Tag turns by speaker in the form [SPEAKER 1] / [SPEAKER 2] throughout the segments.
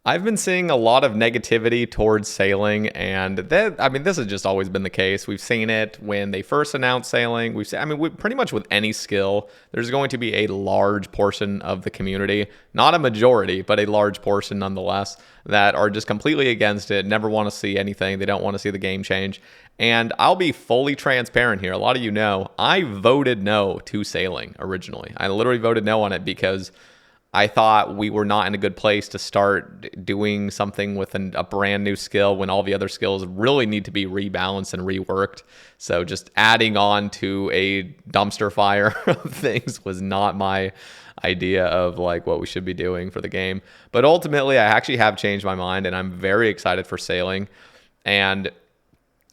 [SPEAKER 1] I've been seeing a lot of negativity towards sailing, and this has just always been the case. We've seen it when they first announced sailing. Pretty much with any skill, there's going to be a large portion of the community, not a majority, but a large portion nonetheless, that are just completely against it, never want to see anything. They don't want to see the game change. And I'll be fully transparent here. A lot of you know, I voted no to sailing originally. I literally voted no on it because I thought we were not in a good place to start doing something with a brand new skill when all the other skills really need to be rebalanced and reworked. So just adding on to a dumpster fire of things was not my idea of like what we should be doing for the game. But ultimately, I actually have changed my mind, and I'm very excited for sailing. And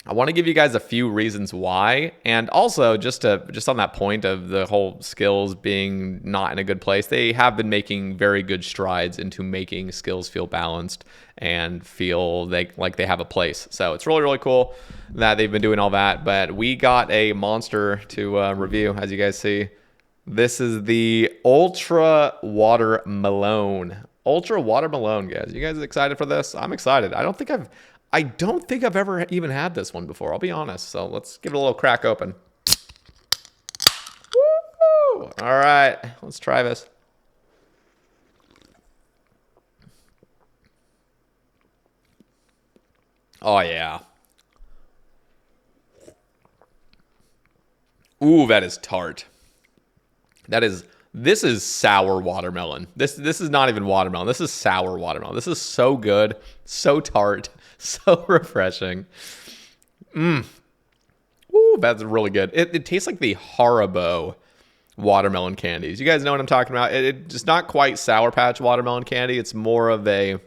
[SPEAKER 1] I want to give you guys a few reasons why, and also just on that point of the whole skills being not in a good place, they have been making very good strides into making skills feel balanced and feel like they have a place. So it's really, really cool that they've been doing all that. But we got a monster to review, as you guys see. This is the Ultra Watermelon. Ultra Watermelon, guys. You guys excited for this? I'm excited. I don't think I've ever even had this one before, I'll be honest. So let's give it a little crack open. Woo! All right, let's try this. Oh, yeah. Ooh, that is tart. This is sour watermelon. This is not even watermelon. This is sour watermelon. This is so good, so tart, so refreshing. Ooh, that's really good. It tastes like the Haribo watermelon candies. You guys know what I'm talking about? It's not quite Sour Patch watermelon candy. It's more of a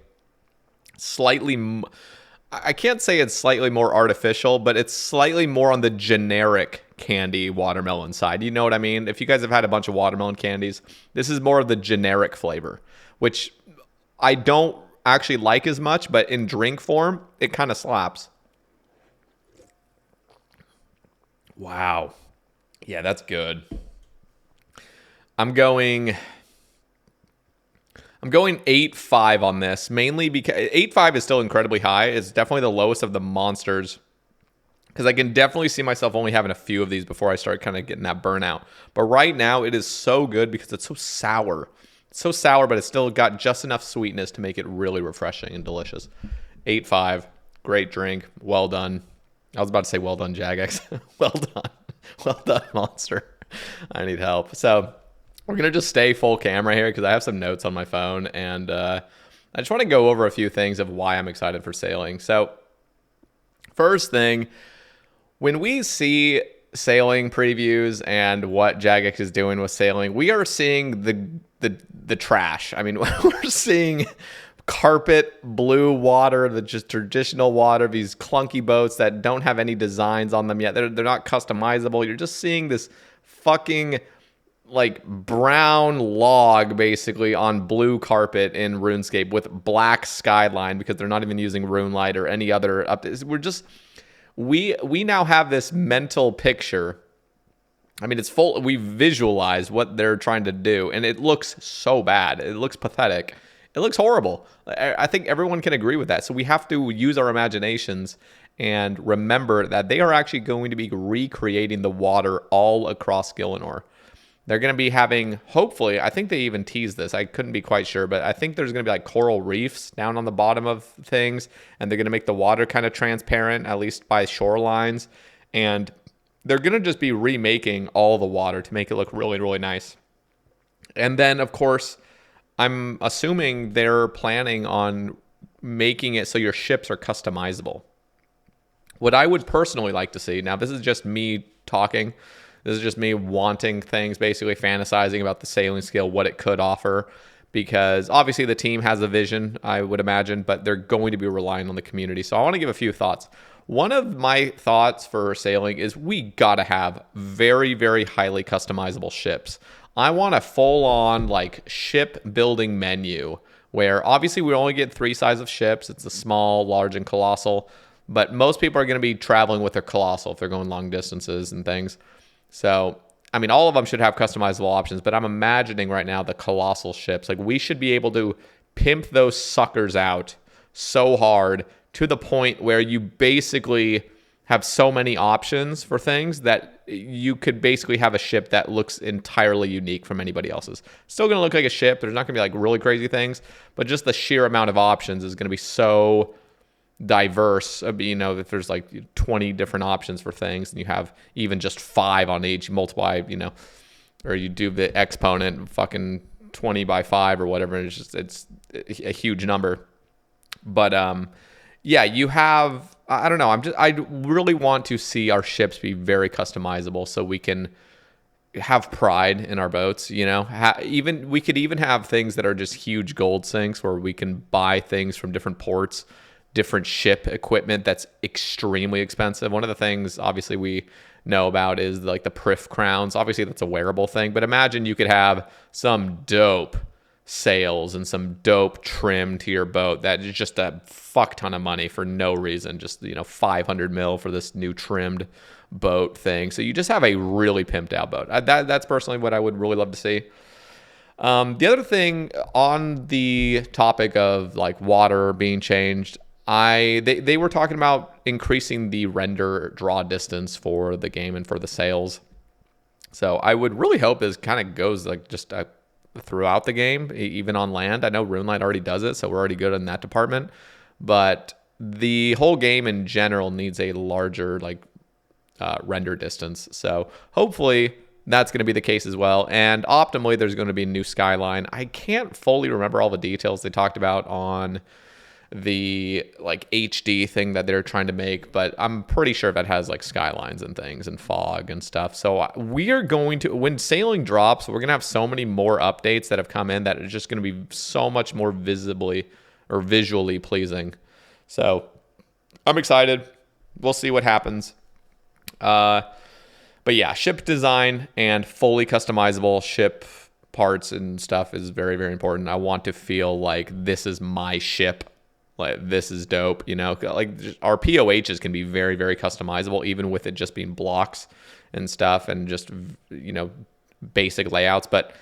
[SPEAKER 1] I can't say it's slightly more artificial, but it's slightly more on the generic candy watermelon side. You know what I mean? If you guys have had a bunch of watermelon candies, this is more of the generic flavor, which I don't actually like as much, but in drink form, it kind of slaps. Wow. Yeah, that's good. I'm going 8.5 on this, mainly because 8.5 is still incredibly high. It's definitely the lowest of the monsters, because I can definitely see myself only having a few of these before I start kind of getting that burnout. But right now, it is so good because it's so sour. It's so sour, but it's still got just enough sweetness to make it really refreshing and delicious. 8.5, great drink, well done. I was about to say well done, Jagex. Well done. Well done, Monster. I need help. So we're going to just stay full camera here because I have some notes on my phone, and I just want to go over a few things of why I'm excited for sailing. So first thing, when we see sailing previews and what Jagex is doing with sailing, we are seeing the trash. I mean, we're seeing carpet blue water, the just traditional water, these clunky boats that don't have any designs on them yet. They're not customizable. You're just seeing this fucking like brown log basically on blue carpet in RuneScape with black skyline because they're not even using RuneLight or any other updates. We now have this mental picture. I mean, it's full. We visualize what they're trying to do, and it looks so bad. It looks pathetic. It looks horrible. I think everyone can agree with that. So we have to use our imaginations and remember that they are actually going to be recreating the water all across Gielinor. They're going to be having, hopefully, I think they even teased this. I couldn't be quite sure, but I think there's going to be like coral reefs down on the bottom of things, and they're going to make the water kind of transparent, at least by shorelines. And they're going to just be remaking all the water to make it look really, really nice. And then, of course, I'm assuming they're planning on making it so your ships are customizable. What I would personally like to see, now this is just me talking, this is just me wanting things, basically fantasizing about the sailing skill, what it could offer, because obviously the team has a vision, I would imagine, but they're going to be relying on the community. So I want to give a few thoughts. One of my thoughts for sailing is we got to have very, very highly customizable ships. I want a full-on like ship building menu where obviously we only get 3 sizes of ships. It's the small, large, and colossal. But most people are going to be traveling with their colossal if they're going long distances and things. So, I mean, all of them should have customizable options, but I'm imagining right now the colossal ships. Like, we should be able to pimp those suckers out so hard to the point where you basically have so many options for things that you could basically have a ship that looks entirely unique from anybody else's. Still going to look like a ship. There's not going to be like really crazy things, but just the sheer amount of options is going to be so diverse. If there's like 20 different options for things and you have even just 5 on each, you multiply, or you do the exponent fucking 20 by 5 or whatever. It's a huge number. But yeah, you have, I don't know. I really want to see our ships be very customizable so we can have pride in our boats. We could even have things that are just huge gold sinks where we can buy things from different ports, different ship equipment that's extremely expensive. One of the things obviously we know about is like the Prif crowns. Obviously that's a wearable thing, but imagine you could have some dope sails and some dope trim to your boat that is just a fuck ton of money for no reason, just 500 mil for this new trimmed boat thing. So you just have a really pimped out boat. That's personally what I would really love to see. The other thing on the topic of like water being changed, they were talking about increasing the render draw distance for the game and for the sails. So I would really hope this kind of goes like just throughout the game, even on land. I know RuneLite already does it, so we're already good in that department. But the whole game in general needs a larger render distance. So hopefully that's going to be the case as well. And optimally, there's going to be a new skyline. I can't fully remember all the details they talked about on the like HD thing that they're trying to make, but I'm pretty sure that has like skylines and things and fog and stuff. So we are going to, when sailing drops, we're going to have so many more updates that have come in that are just going to be so much more visibly or visually pleasing. So I'm excited. We'll see what happens. But yeah, ship design and fully customizable ship parts and stuff is very, very important. I want to feel like this is my ship. Like, this is dope, like our POHs can be very, very customizable, even with it just being blocks and stuff and just, basic layouts. But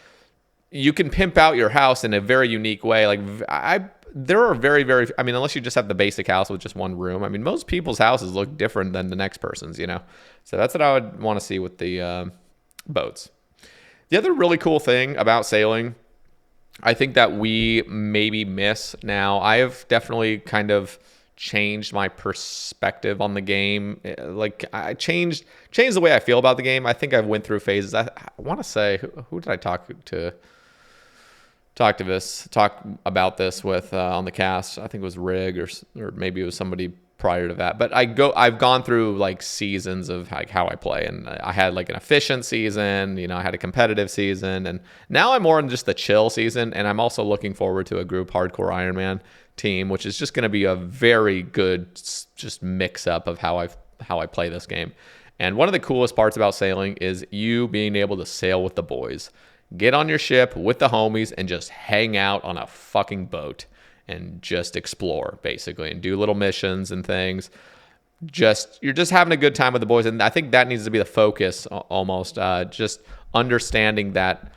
[SPEAKER 1] you can pimp out your house in a very unique way. Like there are very, very, unless you just have the basic house with just one room. Most people's houses look different than the next person's, So that's what I would want to see with the boats. The other really cool thing about sailing, I think that we maybe miss now. I have definitely kind of changed my perspective on the game. Like I changed the way I feel about the game. I think I've went through phases. I want to say, who did I talk about this with on the cast? I think it was Rig or maybe it was somebody prior to that. But I've gone through like seasons of like how I play, and I had like an efficient season, I had a competitive season, and now I'm more in just the chill season. And I'm also looking forward to a group hardcore Ironman team, which is just going to be a very good just mix up of how I play this game. And one of the coolest parts about sailing is you being able to sail with the boys, get on your ship with the homies, and just hang out on a fucking boat and just explore basically and do little missions and things. You're just having a good time with the boys. And I think that needs to be the focus almost, just understanding that,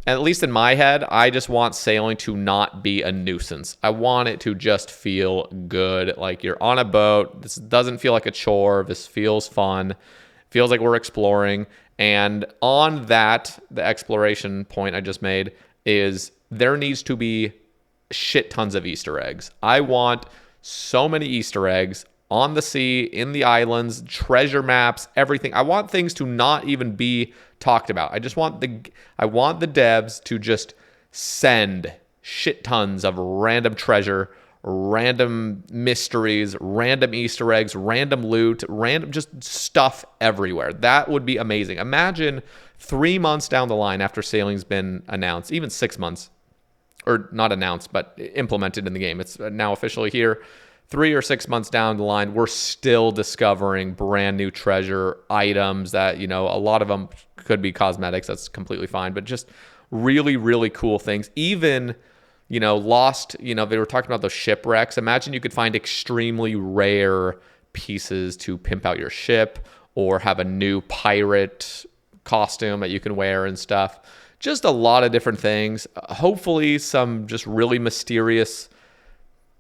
[SPEAKER 1] at least in my head, I just want sailing to not be a nuisance. I want it to just feel good. Like you're on a boat. This doesn't feel like a chore. This feels fun. Feels like we're exploring. And on that, the exploration point I just made is there needs to be shit tons of Easter eggs. I want so many Easter eggs on the sea, in the islands, treasure maps, everything. I want things to not even be talked about. I want the devs to just send shit tons of random treasure, random mysteries, random Easter eggs, random loot, random just stuff everywhere. That would be amazing. Imagine 3 months down the line after sailing's been announced, even 6 months, or not announced, but implemented in the game. It's now officially here. 3 or 6 months down the line, we're still discovering brand new treasure items that, a lot of them could be cosmetics. That's completely fine. But just really, really cool things. Even, lost, they were talking about those shipwrecks. Imagine you could find extremely rare pieces to pimp out your ship or have a new pirate costume that you can wear and stuff. just a lot of different things. Hopefully some just really mysterious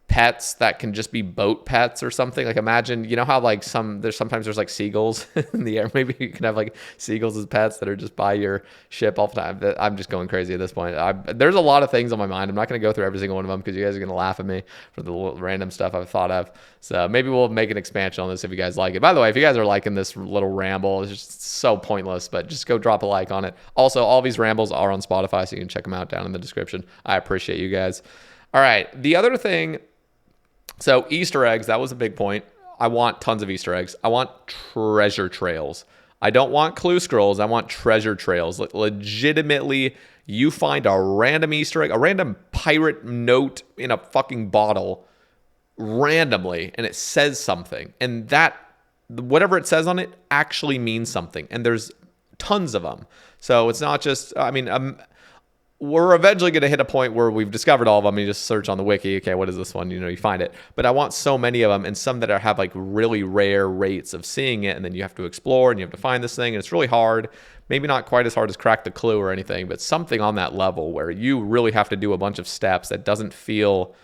[SPEAKER 1] pets that can just be boat pets or something. Like imagine, you know how like sometimes there's like seagulls in the air. Maybe you can have like seagulls as pets that are just by your ship all the time. I'm just going crazy at this point. There's a lot of things on my mind. I'm not going to go through every single one of them because you guys are going to laugh at me for the random stuff I've thought of. So maybe we'll make an expansion on this if you guys like it. By the way, if you guys are liking this little ramble, it's just so pointless, but just go drop a like on it. Also, all these rambles are on Spotify, so you can check them out down in the description. I appreciate you guys. All right. The other thing, so Easter eggs, that was a big point. I want tons of Easter eggs. I want treasure trails. I don't want clue scrolls. I want treasure trails. Like legitimately, you find a random Easter egg, a random pirate note in a fucking bottle randomly, and it says something. And that, whatever it says on it, actually means something. And there's tons of them. So it's not just, we're eventually going to hit a point where we've discovered all of them. You just search on the wiki. Okay, what is this one? You find it. But I want so many of them, and some that have like really rare rates of seeing it, and then you have to explore and you have to find this thing, and it's really hard. Maybe not quite as hard as Crack the Clue or anything, but something on that level where you really have to do a bunch of steps that doesn't feel,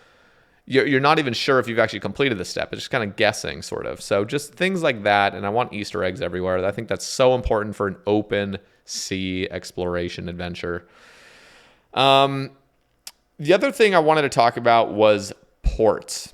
[SPEAKER 1] you're not even sure if you've actually completed the step. It's just kind of guessing, sort of. So just things like that, and I want Easter eggs everywhere. I think that's so important for an open sea exploration adventure. The other thing I wanted to talk about was ports.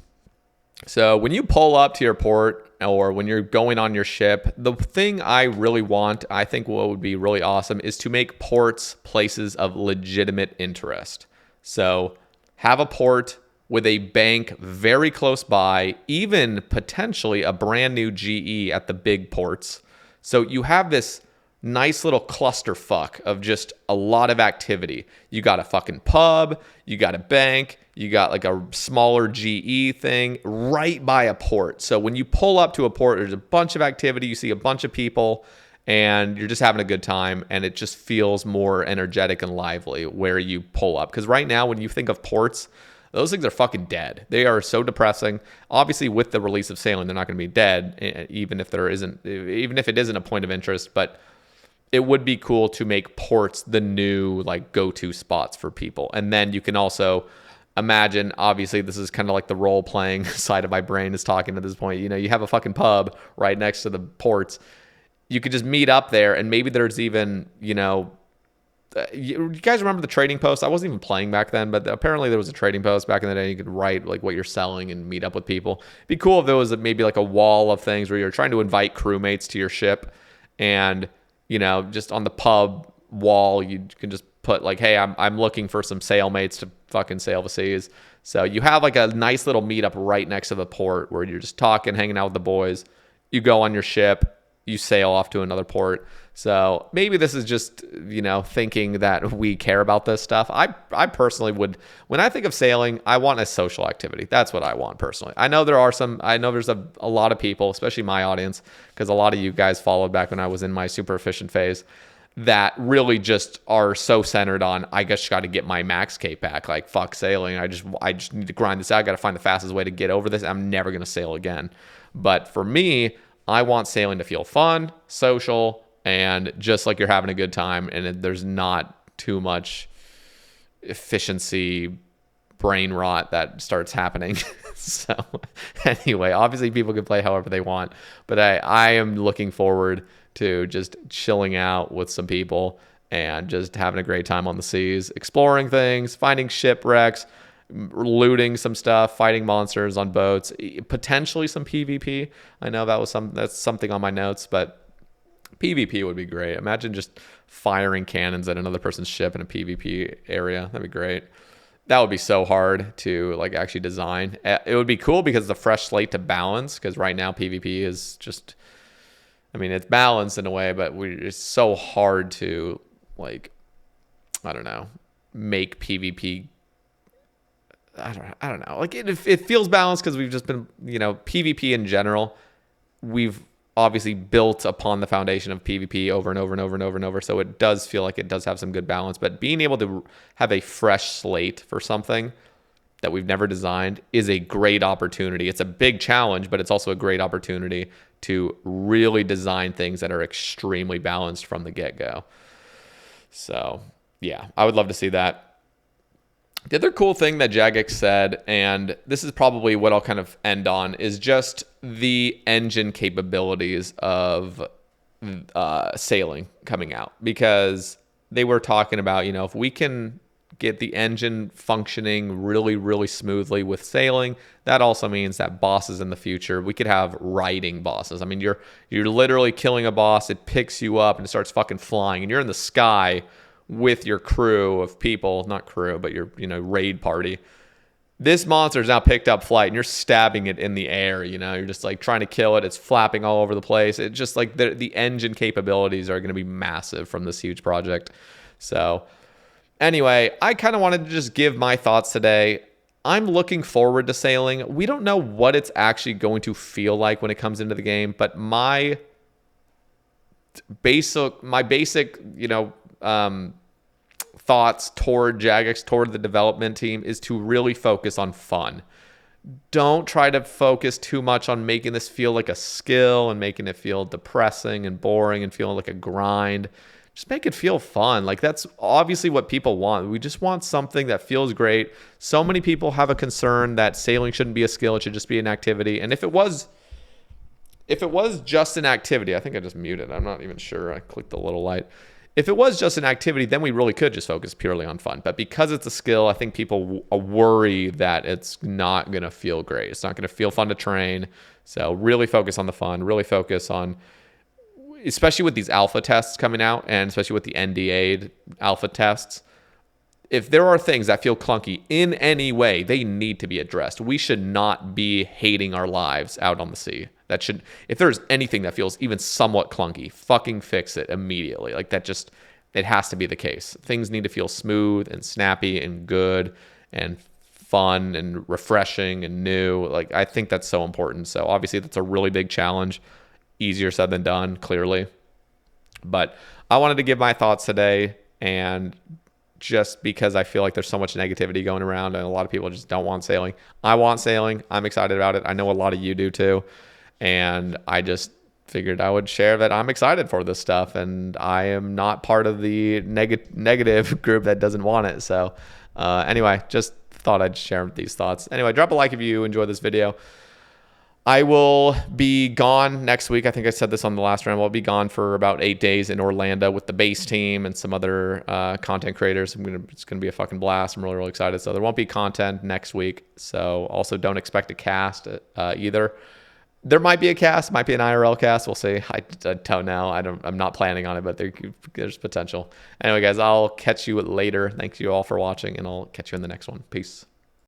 [SPEAKER 1] So when you pull up to your port or when you're going on your ship, the thing I really want, I think what would be really awesome, is to make ports places of legitimate interest. So have a port with a bank very close by, even potentially a brand new GE at the big ports. So you have this nice little clusterfuck of just a lot of activity. You got a fucking pub, you got a bank, you got like a smaller GE thing right by a port. So when you pull up to a port, there's a bunch of activity, you see a bunch of people, and you're just having a good time, and it just feels more energetic and lively where you pull up. Because right now, when you think of ports, those things are fucking dead. They are so depressing. Obviously, with the release of sailing, they're not going to be dead, even if it isn't a point of interest, but it would be cool to make ports the new like go-to spots for people. And then you can also imagine, obviously this is kind of like the role-playing side of my brain is talking at this point. You have a fucking pub right next to the ports. You could just meet up there, and maybe there's even, you guys remember the trading post? I wasn't even playing back then, but apparently there was a trading post back in the day. You could write like what you're selling and meet up with people. It'd be cool if there was maybe like a wall of things where you're trying to invite crewmates to your ship, and just on the pub wall, you can just put like, hey, I'm looking for some sailmates to fucking sail the seas. So you have like a nice little meetup right next to the port where you're just talking, hanging out with the boys. You go on your ship, you sail off to another port. So maybe this is just, thinking that we care about this stuff. I personally would, when I think of sailing, I want a social activity. That's what I want personally. I know there's a lot of people, especially my audience, because a lot of you guys followed back when I was in my super efficient phase, that really just are so centered on, I just got to get my max cape back. Like, fuck sailing. I just need to grind this out. I got to find the fastest way to get over this. I'm never going to sail again. But for me, I want sailing to feel fun, social, and just like you're having a good time, and there's not too much efficiency brain rot that starts happening. So anyway, obviously people can play however they want, but I am looking forward to just chilling out with some people and just having a great time on the seas, exploring things, finding shipwrecks, looting some stuff, fighting monsters on boats, potentially some PvP. I know that's something on my notes, but PvP would be great. Imagine just firing cannons at another person's ship in a PvP area. That'd be great. That would be so hard to like actually design. It would be cool because it's a fresh slate to balance, because right now PvP is just, it's balanced in a way, but it's so hard to like, I don't know, make PvP. I don't know. Like it feels balanced because we've just been, PvP in general, we've obviously built upon the foundation of PvP over and over and over and over and over. So it does feel like it does have some good balance, but being able to have a fresh slate for something that we've never designed is a great opportunity. It's a big challenge, but it's also a great opportunity to really design things that are extremely balanced from the get-go. So Yeah, I would love to see that. The other cool thing that Jagex said, and this is probably what I'll kind of end on, is just the engine capabilities of sailing coming out, because they were talking about, if we can get the engine functioning really, really smoothly with sailing, that also means that bosses in the future, we could have riding bosses. I mean, you're literally killing a boss, it picks you up and it starts fucking flying, and you're in the sky with your crew of people, not crew, but your raid party. This monster's now picked up flight and you're stabbing it in the air. You're just like trying to kill it. It's flapping all over the place. It's just like the engine capabilities are going to be massive from this huge project. So anyway, I kind of wanted to just give my thoughts today. I'm looking forward to sailing. We don't know what it's actually going to feel like when it comes into the game, but my basic, thoughts toward Jagex, toward the development team, is to really focus on fun. Don't try to focus too much on making this feel like a skill and making it feel depressing and boring and feeling like a grind. Just make it feel fun. Like, that's obviously what people want. We just want something that feels great. So many people have a concern that sailing shouldn't be a skill, it should just be an activity. And if it was just an activity, I think I just muted. I'm not even sure. I clicked the little light. If it was just an activity, then we really could just focus purely on fun. But because it's a skill, I think people worry that it's not going to feel great. It's not going to feel fun to train. So really focus on the fun. Really focus on, especially with these alpha tests coming out, and especially with the NDA alpha tests, if there are things that feel clunky in any way, they need to be addressed. We should not be hating our lives out on the sea. If there's anything that feels even somewhat clunky, fucking fix it immediately. Like, it has to be the case. Things need to feel smooth and snappy and good and fun and refreshing and new. Like, I think that's so important. So obviously that's a really big challenge. Easier said than done, clearly. But I wanted to give my thoughts today, and just because I feel like there's so much negativity going around and a lot of people just don't want sailing. I want sailing. I'm excited about it. I know a lot of you do too. And I just figured I would share that I'm excited for this stuff, and I am not part of the negative group that doesn't want it. So anyway, just thought I'd share these thoughts. Anyway, drop a like if you enjoyed this video. I will be gone next week. I think I said this on the last Ramble. I'll be gone for about 8 days in Orlando with the base team and some other content creators. It's gonna be a fucking blast. I'm really, really excited. So there won't be content next week. So also don't expect a cast either. There might be a cast, might be an IRL cast. We'll see. I don't know. I'm not planning on it, but there's potential. Anyway, guys, I'll catch you later. Thank you all for watching, and I'll catch you in the next one. Peace.